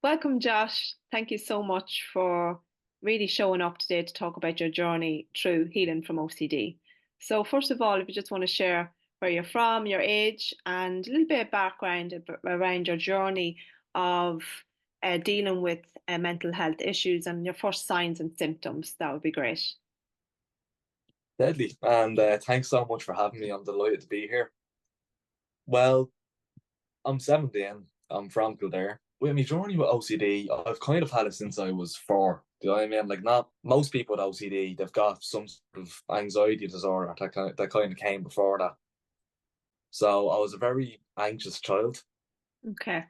Welcome, Josh. Thank you so much for really showing up today to talk about your journey through healing from OCD. So, first of all, if you just want to share where you're from, your age, and a little bit of background around your journey of dealing with mental health issues and your first signs and symptoms, that would be great. Deadly. And thanks so much for having me. I'm delighted to be here. Well, I'm 17. I'm from Kildare. With my journey with OCD, I've kind of had it since I was four. Do you know what I mean? Like, not most people with OCD, they've got some sort of anxiety disorder that kind of came before that. So I was a very anxious child. Okay.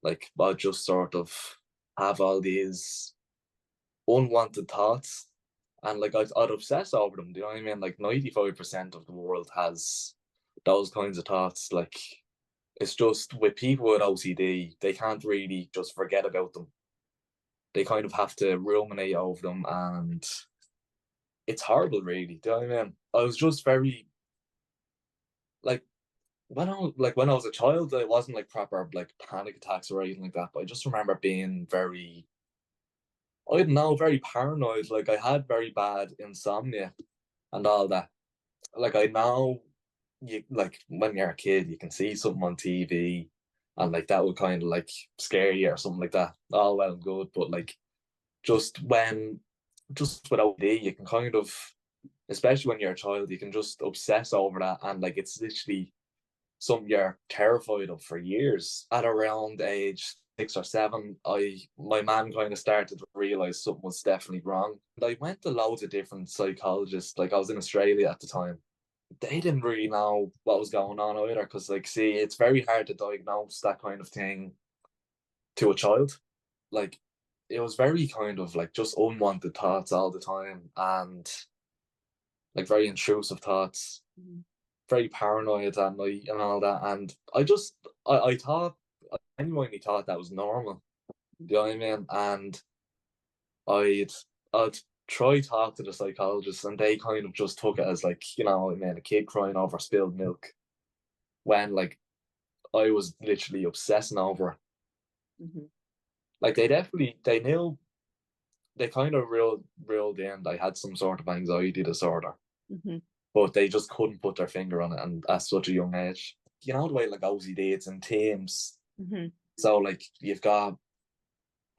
Like, I just sort of have all these unwanted thoughts, and like I'd obsess over them. Do you know what I mean? Like 95% of the world has those kinds of thoughts. Like, it's just with people with OCD, they can't really just forget about them. They kind of have to ruminate over them, and it's horrible, really. Do you know what I mean? I was just very like when I was a child, it wasn't like proper like panic attacks or anything like that. But I just remember being very, I don't know, very paranoid. Like, I had very bad insomnia and all that. Like, I know, you like when you're a kid, you can see something on TV, and like that would kind of like scare you or something like that. All well and good, but like just when just with OD, you can kind of, especially when you're a child, you can just obsess over that, and like it's literally something you're terrified of for years. At around age 6 or 7, my man kind of started to realize something was definitely wrong. And I went to loads of different psychologists. Like, I was in Australia at the time. They didn't really know what was going on either, because like, see, it's very hard to diagnose that kind of thing to a child. Like, it was very kind of like just unwanted thoughts all the time, and like very intrusive thoughts, Mhm. very paranoid at night and all that. And I thought, I genuinely thought that was normal. Do you know what I mean? And I'd I'd try talk to the psychologist, and they kind of just took it as like, I mean, a kid crying over spilled milk, when like I was literally obsessing over it. Mhm. Like, they knew, they kind of ruled in I had some sort of anxiety disorder, Mhm. but they just couldn't put their finger on it, and at such a young age. You know the way like OCD, it's in teams. Mhm. So like, you've got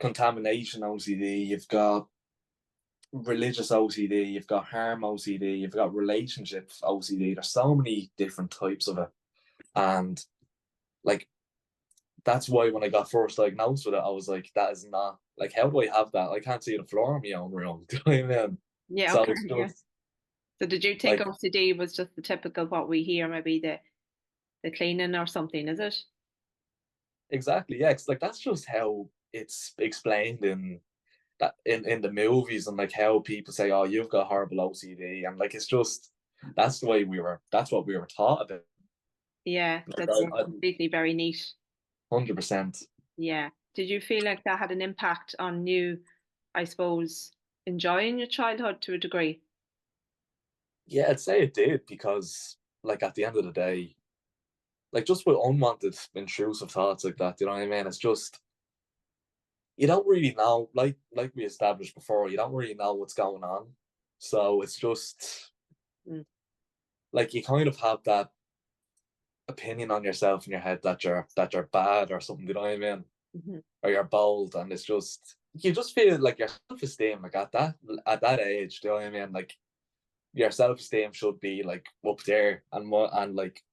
contamination OCD, you've got religious OCD, you've got harm OCD, you've got relationship OCD. There's so many different types of it. And like, that's why when I got first diagnosed with it, I was like, that is not, like, how do I have that? I can't see the floor in my own room. Do you know what I mean? Yeah. So Okay. it's Yeah. just So, did you think like, OCD was just the typical what we hear, maybe the cleaning or something? Is it? exactly, yeah. It's like, that's just how it's explained in that in the movies, and like how people say, oh, you've got horrible OCD. And like, it's just, that's what we were taught about. Yeah, Like, that's completely very neat. 100%. Yeah. Did you feel like that had an impact on you, I suppose, enjoying your childhood to a degree? Yeah, I'd say it did, because like, at the end of the day, like, just with unwanted intrusive thoughts like that, you know what I mean? It's just, you don't really know, like we established before, you don't really know what's going on. So it's just Mm. like, you kind of have that opinion on yourself in your head that you're bad or something, you know what I mean? Mhm. Or you're bold, and it's just, you just feel like your self-esteem, like at that age, do you know what I mean? Like, your self-esteem should be like up there, and like,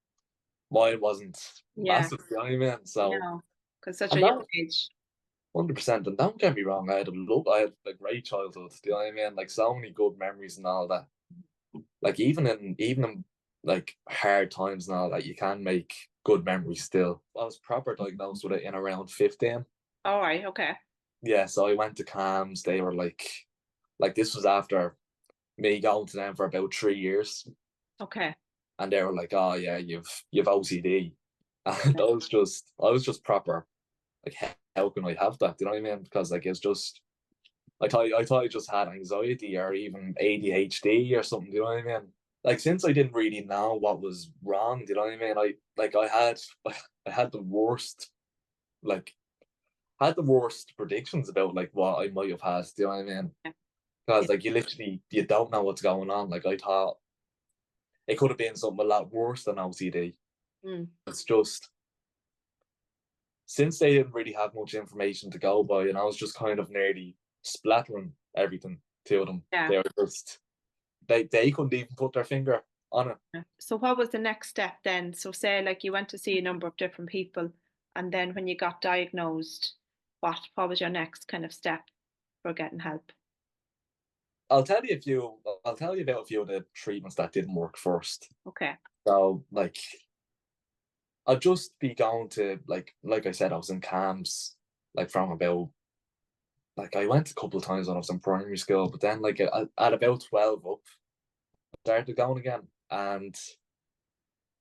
mine wasn't Yeah, massive, you know what I mean? So, no, because such and a young that age. 100%, and don't get me wrong, I had a great childhood. Do you know what I mean? Like, so many good memories and all that. Like, even in like hard times and all that, you can make good memories still. I was proper diagnosed with it in around 15. All right, okay. Yeah, so I went to CAMS. They were like, this was after me going to them for about 3 years, Okay. and they were like, oh yeah, you've OCD. And I was just proper like, how can I have that? Do you know what I mean? Because like, it's just, I thought I just had anxiety or even ADHD or something. Do you know what I mean? Like, since I didn't really know what was wrong, do you know what I mean? I had the worst, like, had the worst predictions about like what I might have had. Do you know what I mean? Yeah. Yeah. Because like you don't know what's going on. Like I thought it could have been something a lot worse than OCD. Mm. It's just since they didn't really have much information to go by, and I was just kind of nearly splattering everything to them. Yeah. They were just they couldn't even put their finger on it. Yeah. So what was the next step then? So say like you went to see a number of different people, and then when you got diagnosed, what was your next kind of step for getting help? I'll tell you a few. I'll tell you about a few of the treatments that didn't work first. Okay. So like I'd just be going to like I said, I was in camps like from about like I went a couple of times when I was in primary school, but then like at about 12 up, started going again, and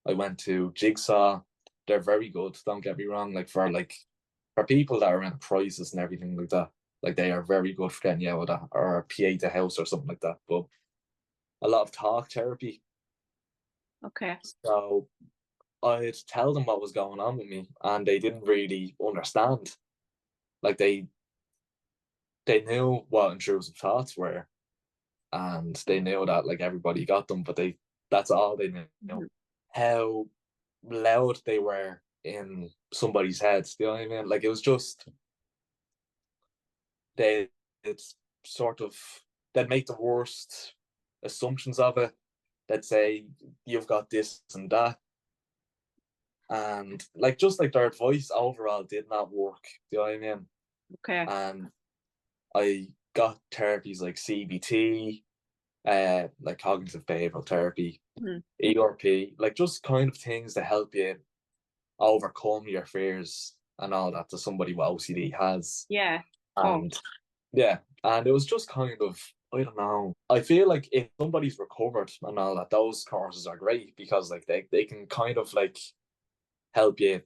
I went to Jigsaw. They're very good. Don't get me wrong. For people that are in a crisis and everything like that, like they are very good for getting you out of that, or PA to house or something like that. But a lot of talk therapy. Okay. So I'd tell them what was going on with me, and they didn't really understand. Like they knew what intrusive thoughts were, and they knew that like everybody got them, but that's all they knew. Mhm. How loud they were in somebody's heads. Do you know what I mean? Like it was just they it's sort of they'd make the worst assumptions of it. They'd say you've got this and that. And like just like their advice overall did not work. Do you know what I mean? Okay. And I got therapies like CBT, like cognitive behavioral therapy, Mhm. ERP, like just kind of things to help you overcome your fears and all that to somebody with OCD has. Yeah. Of And course. yeah, and it was just kind of, I don't know. I feel like if somebody's recovered and all that, those courses are great because like they can kind of like help you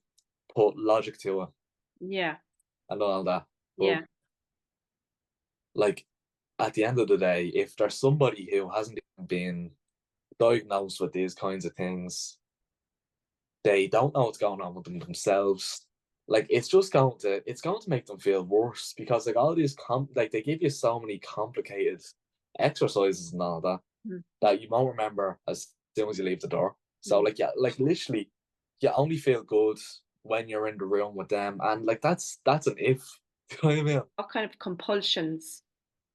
put logic to it Yeah. and all that. But Yeah. like at the end of the day, if there's somebody who hasn't even been diagnosed with these kinds of things, they don't know what's going on with them themselves. Like it's going to make them feel worse because like all these like they give you so many complicated exercises and all that Mhm. that you won't remember as soon as you leave the door. So Mhm. like yeah, like literally you only feel good when you're in the room with them, and like that's an if. Do you know what I mean? What kind of compulsions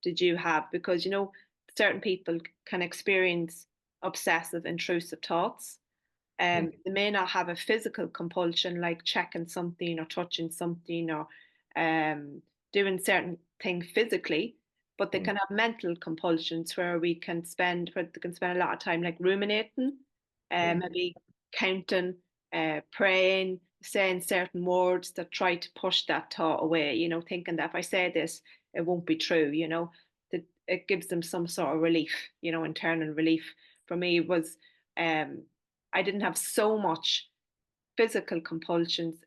did you have? Because certain people can experience obsessive, intrusive thoughts. Mm, They may not have a physical compulsion like checking something or touching something or um, doing certain thing physically, but they mm, can have mental compulsions where they can spend a lot of time like ruminating, mm, maybe counting, praying, saying certain words that try to push that thought away. Thinking that if I say this, it won't be true. That it gives them some sort of relief. Internal relief. For me, it was um, I didn't have so much physical compulsions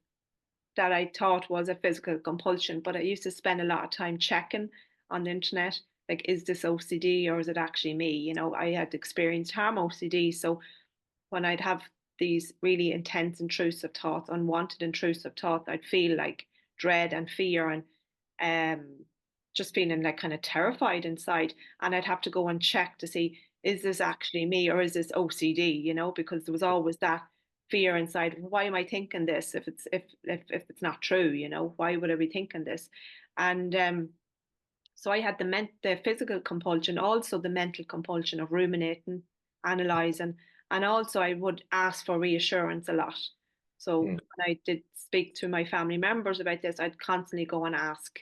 that I thought was a physical compulsion, but I used to spend a lot of time checking on the internet, like, is this OCD or is it actually me? I had experienced harm OCD. So when I'd have these really intense intrusive thoughts, unwanted intrusive thoughts, I'd feel like dread and fear and just feeling like kind of terrified inside. And I'd have to go and check to see, is this actually me or is this OCD? Because there was always that fear inside. Why am I thinking this if it's not true? Why would I be thinking this? And so I had the physical compulsion, also the mental compulsion of ruminating, analysing, and also I would ask for reassurance a lot. So mm. when I did speak to my family members about this, I'd constantly go and ask,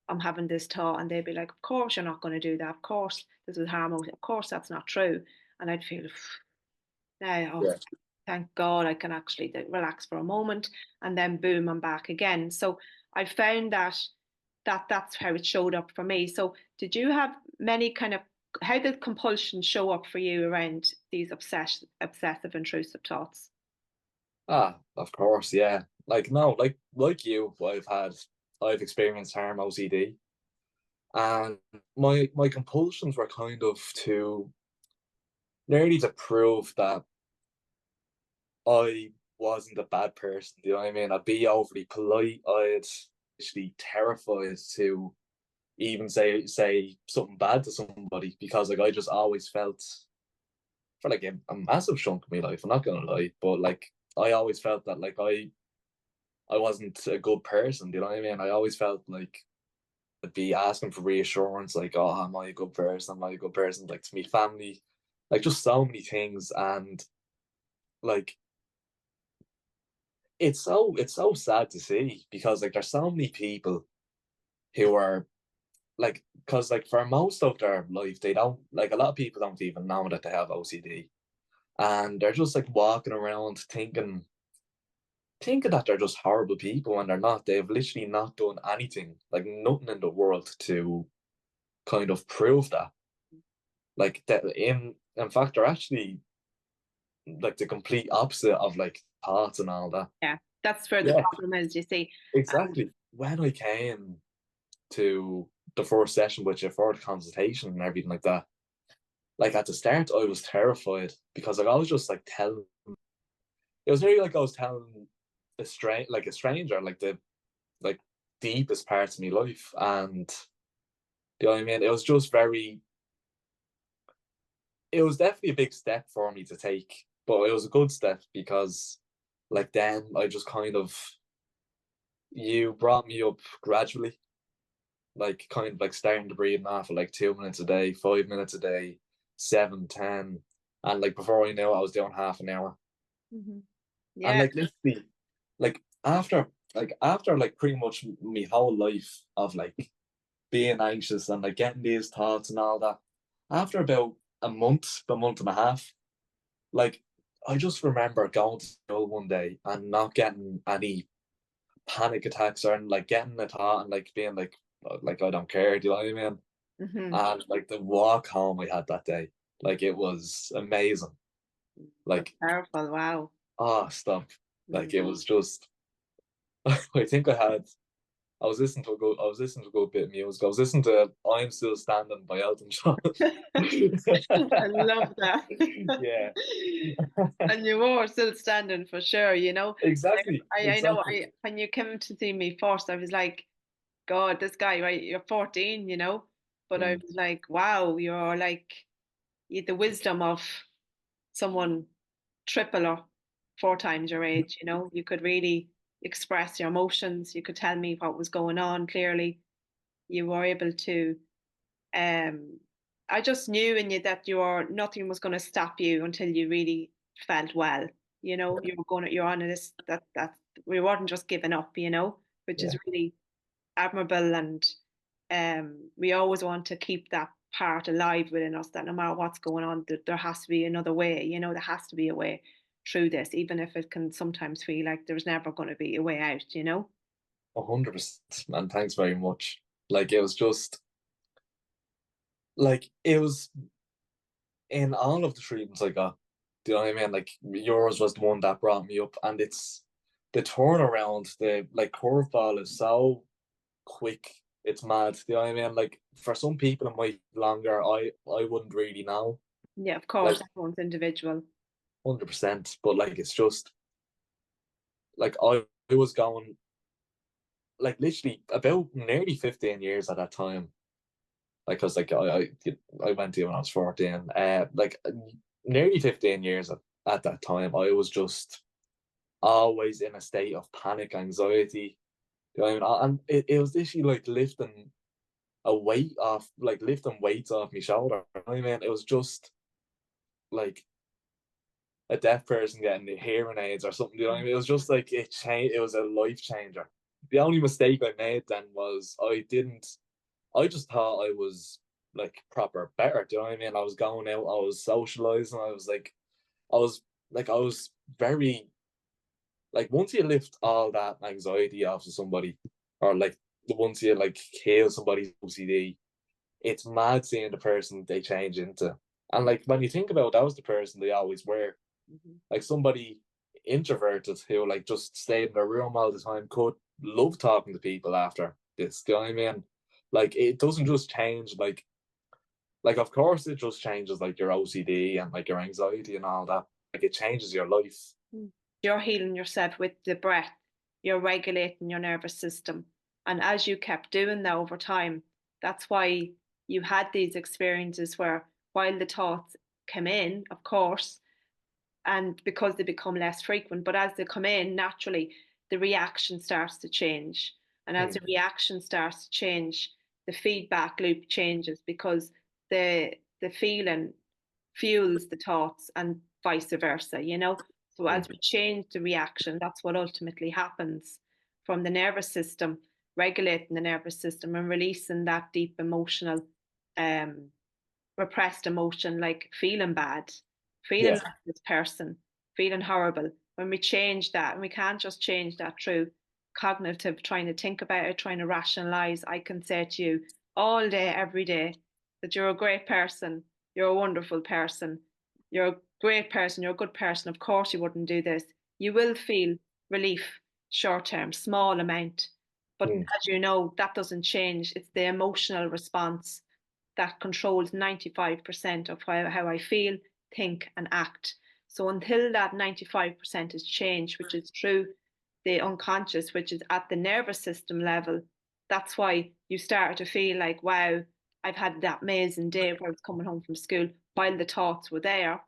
I'm having this thought, and they'd be like, of course you're not going to do that. Of course this is harmful. Of course that's not true. And I'd feel, now, oh, Yeah. thank God I can actually relax for a moment, and then boom, I'm back again. So I found that's how it showed up for me. So did you have many kind of how did compulsion show up for you around these obsessive intrusive thoughts? Ah, of course, yeah. Like no, like you, I've experienced harm OCD, and my compulsions were kind of to nearly to prove that I wasn't a bad person. Do you know what I mean? I'd be overly polite. I'd literally terrified to even say something bad to somebody, because like I just always felt, for like a massive chunk of my life, I'm not gonna lie, but like I always felt that like I wasn't a good person. Do you know what I mean? I always felt like I'd be asking for reassurance, like, oh, am I a good person? Am I a good person? Like to me, family, like just so many things. And like it's so sad to see, because like there's so many people who are like, because like for most of their life they don't, like a lot of people don't even know that they have OCD, and they're just like walking around thinking that they're just horrible people when they're not. They've literally not done anything, like nothing in the world to kind of prove that. Like that, in fact, they're actually like the complete opposite of like thoughts and all that. Yeah, that's where the Yeah, problem is, you see. exactly. When I came to the first session with you for the consultation and everything like that, like at the start, I was terrified, because like I was just like telling. It was really like I was telling a stranger, like the like deepest parts of my life, and you know what I mean. It was just very. It was definitely a big step for me to take, but it was a good step, because like then I just kind of, you brought me up gradually, like kind of like starting to breathe now for like 2 minutes a day, 5 minutes a day, 7, 10, and like before I knew it, I was doing half an hour. Mhm. And Yeah. like literally, like after like pretty much my whole life of like being anxious and like getting these thoughts and all that, after about a month and a half, like I just remember going to school one day and not getting any panic attacks, or like getting a thought and like being like I don't care, do you know what I mean? Hmm. And like the walk home I had that day, like it was amazing. That's Like, powerful. Wow. oh stop. Mm. Like it was just I think I was listening to a good bit of music. I was listening to I'm Still Standing by Elton John. I love that. Yeah. And you were still standing for sure, you know. Exactly. I know Exactly. when you came to see me first, I was like, God, this guy, right? You're 14, you know. But I Mm. was like, wow, you're like you had the wisdom of someone triple or four times your age, you know. You could really express your emotions. You could tell me what was going on clearly. You were able to um I just knew in you that nothing was going to stop you until you really felt well. You know, you're on this that we weren't just giving up, you know, which is Yeah. really admirable. And we always want to keep that part alive within us, that no matter what's going on, there has to be another way, you know, there has to be a way through this, even if it can sometimes feel like there's never going to be a way out, you know. 100%, man. Thanks very much. Like it was just like it was in all of the treatments I got. Do you know what I mean? Like yours was the one that brought me up, and it's the turnaround, the like curveball is so quick. It's mad. Do you know what I mean? Like for some people it might be longer. I wouldn't really know. Yeah, of Like course, everyone's individual. 100%. But like it's just like I was going like literally about nearly 15 years at that time. Like, cause like I went to when I was 14. Like nearly 15 years at that time, I was just always in a state of panic, anxiety. You know what I mean? And it was literally like lifting weights off my shoulder. You know what I mean? It was just like a deaf person getting the hearing aids or something. You know what I mean? It was just like it changed. It was a life changer. The only mistake I made then was I didn't. I just thought I was like proper better. Do you know what I mean? I was going out, I was socializing, I was very like once you lift all that anxiety off of somebody, or like once you like heal somebody's OCD, it's mad seeing the person they change into. And like when you think about it, that was the person they always were. Mhm. Like somebody introverted who like just stayed in their room all the time could love talking to people after this. Do you know what I mean? Like it doesn't just change like of course it just changes like your OCD and like your anxiety and all that. Like it changes your life. Mm. You're healing yourself with the breath. You're regulating your nervous system. And as you kept doing that over time, that's why you had these experiences where, while the thoughts come in, of course, and because they become less frequent, but as they come in, naturally, the reaction starts to change. And as the Mm. reaction starts to change, the feedback loop changes because the feeling fuels the thoughts and vice versa, you know? So Mm. as we change the reaction, that's what ultimately happens from the nervous system, regulating the nervous system and releasing that deep emotional um, repressed emotion like feeling bad, feeling Yeah. like this person, feeling horrible. When we change that, and we can't just change that through cognitive, trying to think about it, trying to rationalize, I can say to you all day, every day, that you're a great person, you're a wonderful person, you're a great person, you're a good person. Of course, you wouldn't do this. You will feel relief short term, small amount. But Mm. as you know, that doesn't change. It's the emotional response that controls 95% of how I feel, think, and act. So until that 95% is changed, which is through the unconscious, which is at the nervous system level, that's why you start to feel like, wow, I've had that amazing day where I was coming home from school while the thoughts were there.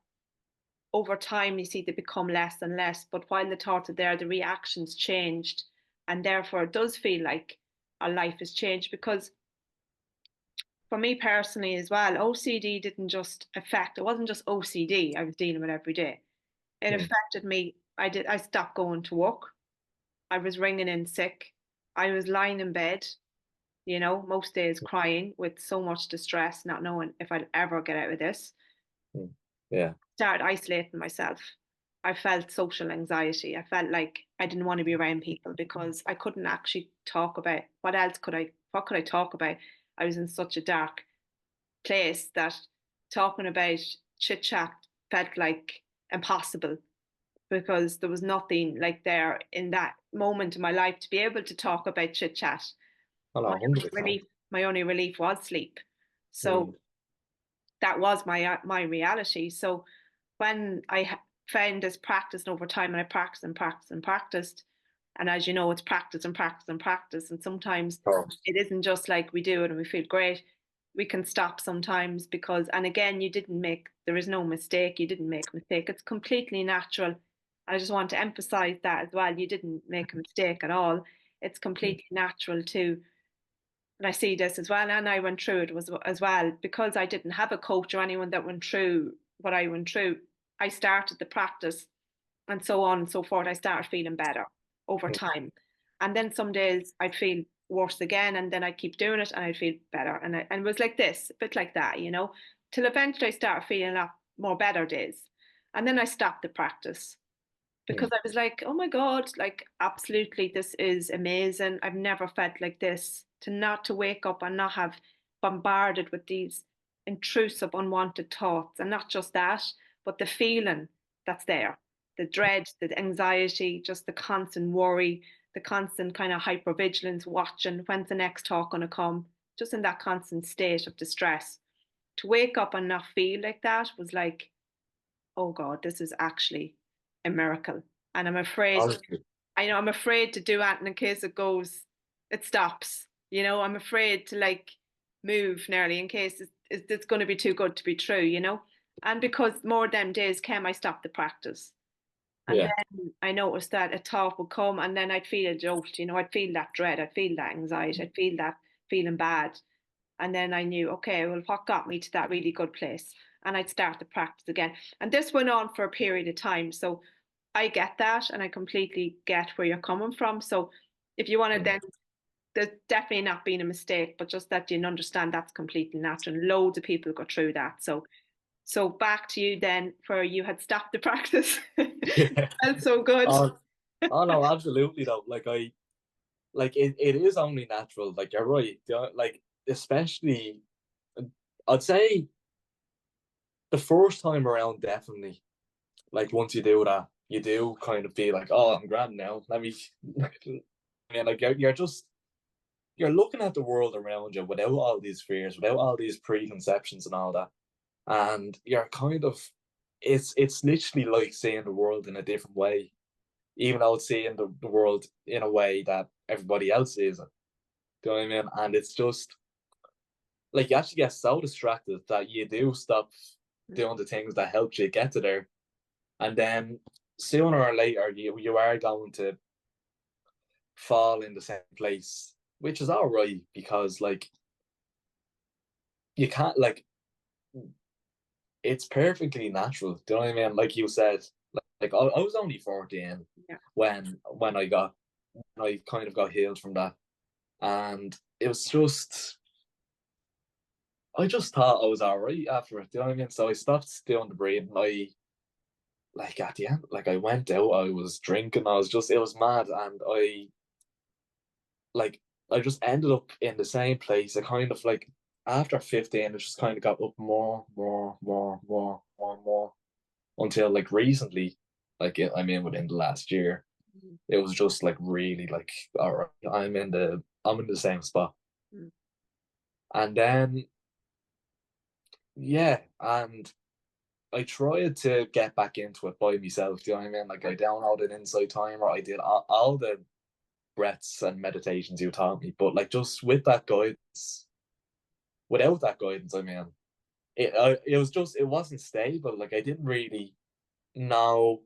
Over time, you see they become less and less. But while the thoughts are there, the reactions changed. And therefore, it does feel like our life has changed because for me personally as well, OCD didn't just affect, it wasn't just OCD I was dealing with every day. It Mm. affected me. I stopped going to work. I was ringing in sick. I was lying in bed, most days crying with so much distress, not knowing if I'd ever get out of this. Mm. Yeah. Started isolating myself. I felt social anxiety. I felt like I didn't want to be around people because I couldn't actually talk about what could I talk about? I was in such a dark place that talking about chit chat felt like impossible because there was nothing like there in that moment in my life to be able to talk about chit chat. Oh, My no, only 100%. relief, my only relief was sleep. Mm. So that was my reality. So when I found this practice and over time, and I practiced and practiced and practiced, and as you know, it's practice and practice and practice, and sometimes Of course. it isn't just like we do it and we feel great. We can stop sometimes because, and again, there is no mistake. You didn't make a mistake. It's completely natural. I just want to emphasize that as well. You didn't make a mistake at all. It's Mm. completely natural too, and I see this as well, and I went through it as well because I didn't have a coach or anyone that went through what I went through. I started the practice and so on and so forth. I started feeling better over Mm. time, and then some days I'd feel worse again, and then I'd keep doing it and I'd feel better, and it was like this, a bit like that, till eventually I started feeling a lot more better days, and then I stopped the practice because Mm. I was like, oh my God, like absolutely, this is amazing. I've never felt like this. To wake up and not have bombarded with these intrusive, unwanted thoughts. And not just that, but the feeling that's there, the dread, the anxiety, just the constant worry, the constant kind of hypervigilance, watching when's the next talk going to come, just in that constant state of distress. To wake up and not feel like that was like, oh God, this is actually a miracle. And Honestly. I'm afraid to do it in case it stops. I'm afraid to like move nearly in case it's going to be too good to be true. And because more of them days came, I stopped the practice. And Yeah. then I noticed that a thought would come and then I'd feel a jolt, I'd feel that dread, I'd feel that anxiety, I'd feel that feeling bad. And then I knew, okay, well, what got me to that really good place? And I'd start the practice again. And this went on for a period of time. So I get that and I completely get where you're coming from. So if you want to Mm. then, there's definitely not been a mistake, but just that you understand that's completely natural. Loads of people go through that. So back to you then, where you had stopped the practice. Yeah. Felt so good. Oh, oh no, absolutely though. Like it is only natural. Like you're right. Like especially, I'd say the first time around, definitely. Like once you do that, you do kind of feel like, oh, I'm grand now. Let me. I mean, like you're looking at the world around you without all these fears, without all these preconceptions and all that, and you're kind of, it's literally like seeing the world in a different way, even though it's seeing the world in a way that everybody else sees it. Do you know what I mean? And it's just like you actually get so distracted that you do stop doing the things that helped you get to there. And then sooner or later you are going to fall in the same place, which is all right because like you can't like it's perfectly natural. Do you know what I mean? Like you said, I was only 14 Yeah. when I kind of got healed from that. And it was just I just thought I was all right after it. Do you know what I mean? So I stopped doing the breathing. I like at the end, like I went out, I was drinking, I was just it was mad, and like I just ended up in the same place. I kind of like after 15, it just kind of got up more until like recently, I mean within the last year, Mm. it was just like really like all right, I'm in the same spot. Mm. And then yeah, and I tried to get back into it by myself. Do you know what I mean? Like Yeah. I downloaded Insight Timer. I did all the breaths and meditations you taught me, but like just with that guidance, without that guidance, I mean, it was just it wasn't stable. Like I didn't really know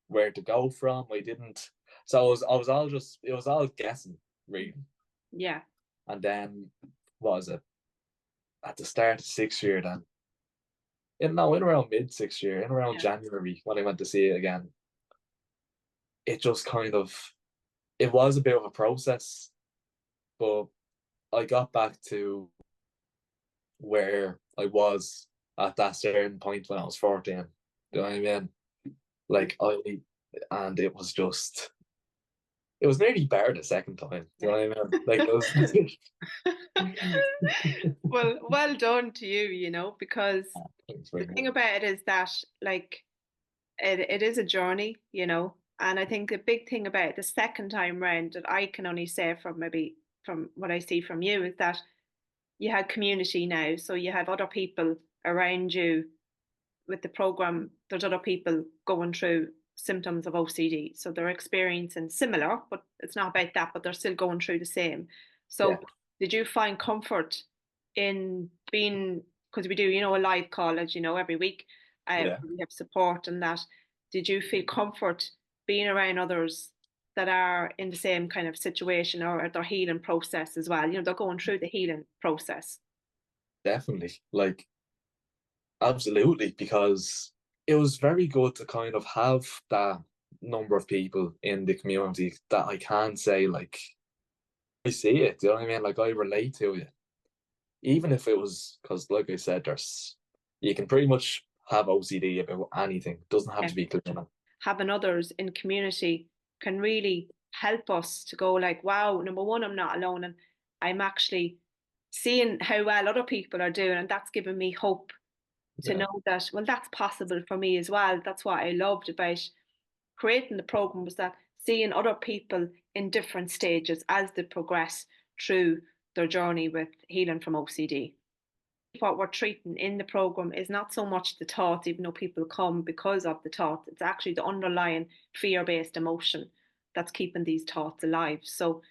where to go from. I didn't. So I was all just it was all guessing really. Yeah. And then what was it at the start of 6th year then? In around mid 6th year, in around Yeah. January when I went to see it again, it just kind of it was a bit of a process, but I got back to where I was at that certain point when I was 14. Do you know what I mean? Like and it was just, it was nearly better the second time. Do you Yeah. know what I mean? Like it was. Well, well done to you, because Thanks the very thing much. about it is that, like, it is a journey, and I think the big thing about the second time round that I can only say from maybe from what I see from you is that you had community now, so you have other people around you with the program. There's other people going through symptoms of OCD, so they're experiencing similar, but it's not about that, but they're still going through the same. Yeah, So did you find comfort in being, because we do, a live call, as you know, every week, yeah, we have support and that. Did you feel comfort being around others that are in the same kind of situation, or their healing process as well? They're going through the healing process. definitely. Like absolutely, because it was very good to kind of have that number of people in the community that I can say like I see it. Do you know what I mean? Like I relate to it, even if it was because, like I said, there's you can pretty much have OCD about anything. It doesn't have Yeah. to be criminal. Having others in community can really help us to go like, wow, number one, I'm not alone, and I'm actually seeing how well other people are doing, and that's given me hope to Yeah, know that, well, that's possible for me as well. That's what I loved about creating the program, was that seeing other people in different stages as they progress through their journey with healing from OCD. What we're treating in the program is not so much the thoughts, even though people come because of the thoughts, it's actually the underlying fear-based emotion that's keeping these thoughts alive. So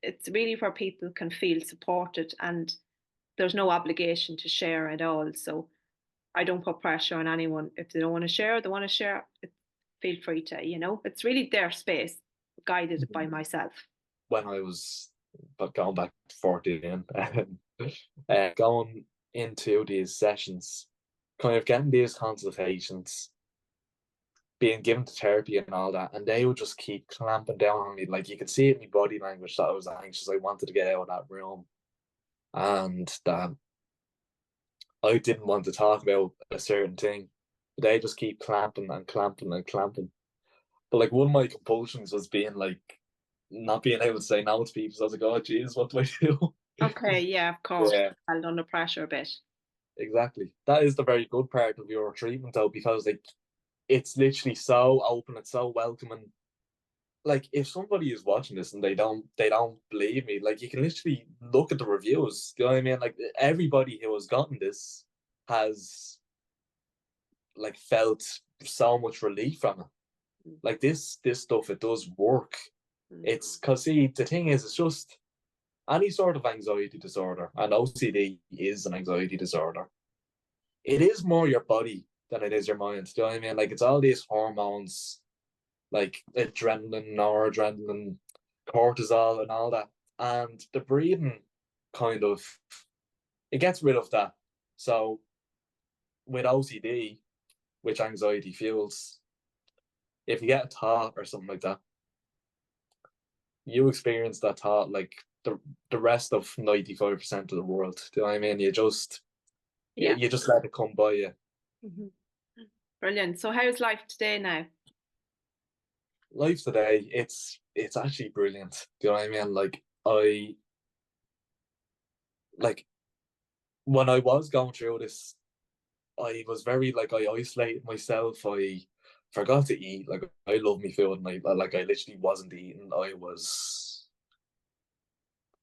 it's really where people can feel supported, and there's no obligation to share at all. So I don't put pressure on anyone. If they don't want to share, they want to share, feel free to, it's really their space, guided by myself. when I was but going back to 14, going into these sessions, kind of getting these consultations, being given to therapy and all that, and they would just keep clamping down on me. Like you could see it in my body language that I was anxious. I wanted to get out of that room, and that I didn't want to talk about a certain thing. But they just keep clamping and clamping and clamping. But like one of my compulsions was being like not being able to say no to people. So I was like, oh Jesus, what do I do? Okay, yeah, of course. Yeah, Held under pressure a bit. exactly. That is the very good part of your treatment though, because like it's literally so open, it's so welcoming. Like if somebody is watching this and they don't believe me, like you can literally look at the reviews. Do you know what I mean? Like everybody who has gotten this has like felt so much relief from it. Mm. Like this stuff, it does work. Mm. It's because see the thing is it's just any sort of anxiety disorder, and OCD is an anxiety disorder, it is more your body than it is your mind. Do you know what I mean? Like it's all these hormones, like adrenaline, noradrenaline, cortisol, and all that. And the breathing kind of it gets rid of that. So with OCD, which anxiety fuels, if you get a thought or something like that, you experience that thought like the rest of 95% of the world. Do you know what I mean? Yeah. You just let it come by you. Hmm. Brilliant. So how's life today now? Life today, it's actually brilliant. Do you know what I mean? Like when I was going through this, I was very like I isolated myself. I forgot to eat. Like I love me food, and I literally wasn't eating. I was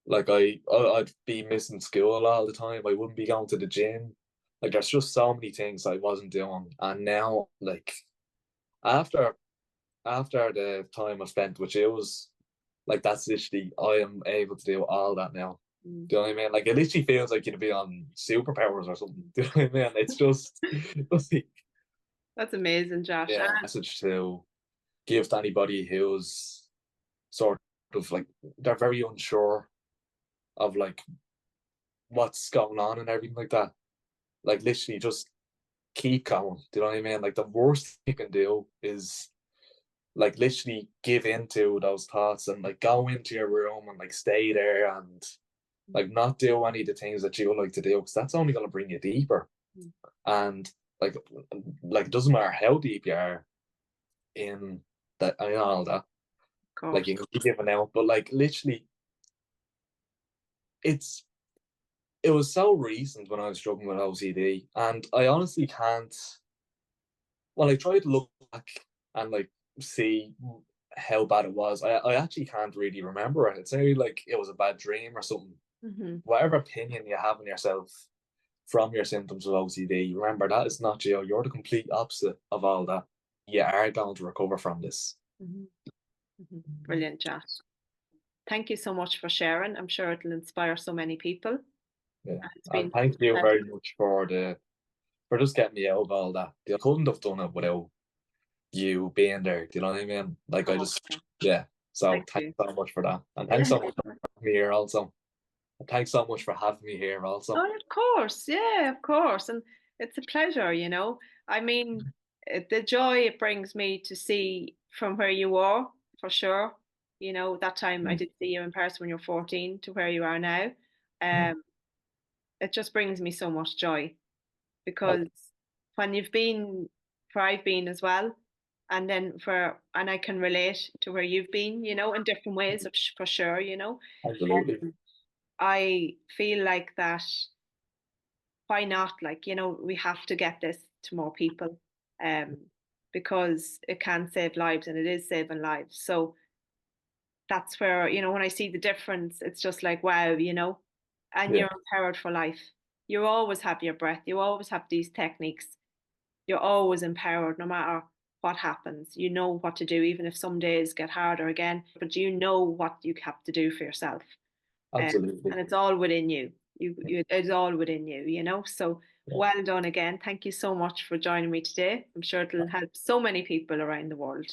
like I'd be missing school all the time. I wouldn't be going to the gym. Like there's just so many things I wasn't doing, and now like after the time I spent with you was like that's literally I am able to do all that now. Mm. Do you know what I mean? Like it literally feels like you'd be on superpowers or something. Do you know what I mean? It's just like, That's amazing, Josh. yeah, message to give to anybody who's sort of like they're very unsure of like what's going on and everything like that. Like literally just keep going. Do you know what I mean? Like the worst you can do is like literally give into those thoughts and like go into your room and like stay there and like not do any of the things that you like to do because that's only going to bring you deeper. Mm. And like it doesn't matter how deep you are in that. I know all that. Of Like course. you can be giving out, but like literally, it's it was so recent when I was struggling with OCD, and I honestly can't. Well, I tried to look back and like see how bad it was. I actually can't really remember it. It's maybe like it was a bad dream or something. Hmm. Whatever opinion you have in yourself from your symptoms of OCD, remember that is not you. You're the complete opposite of all that. You are going to recover from this. Hmm. Hmm. Brilliant, Josh. Thank you so much for sharing. I'm sure it'll inspire so many people. Yeah. It's And been thank a you pleasure. very much for just getting me out of all that. I couldn't have done it without you being there. Do you know what I mean? Like I Oh, just okay. yeah. So Thank thanks you. so much for that. And thanks Yeah. so much for having me here also. And thanks so much for having me here also. Oh, of course. Yeah, of course. And it's a pleasure. I mean, the joy it brings me to see from where you are, for sure. That time I Mm. did see you in person when you were 14 to where you are now. Mm. Um, it just brings me so much joy Oh, because when you've been where I've been as well, and I can relate to where you've been, in different ways, for sure. absolutely. I feel like that why not? Like, we have to get this to more people um, because it can save lives and it is saving lives. So that's where, when I see the difference, it's just like, wow. And Yeah, you're empowered for life. You always have your breath, you always have these techniques. You're always empowered no matter what happens. You know what to do, even if some days get harder again, but you know what you have to do for yourself. absolutely. And it's all within you. It's all within you. So Yeah. well done again. Thank you so much for joining me today. I'm sure it'll help so many people around the world.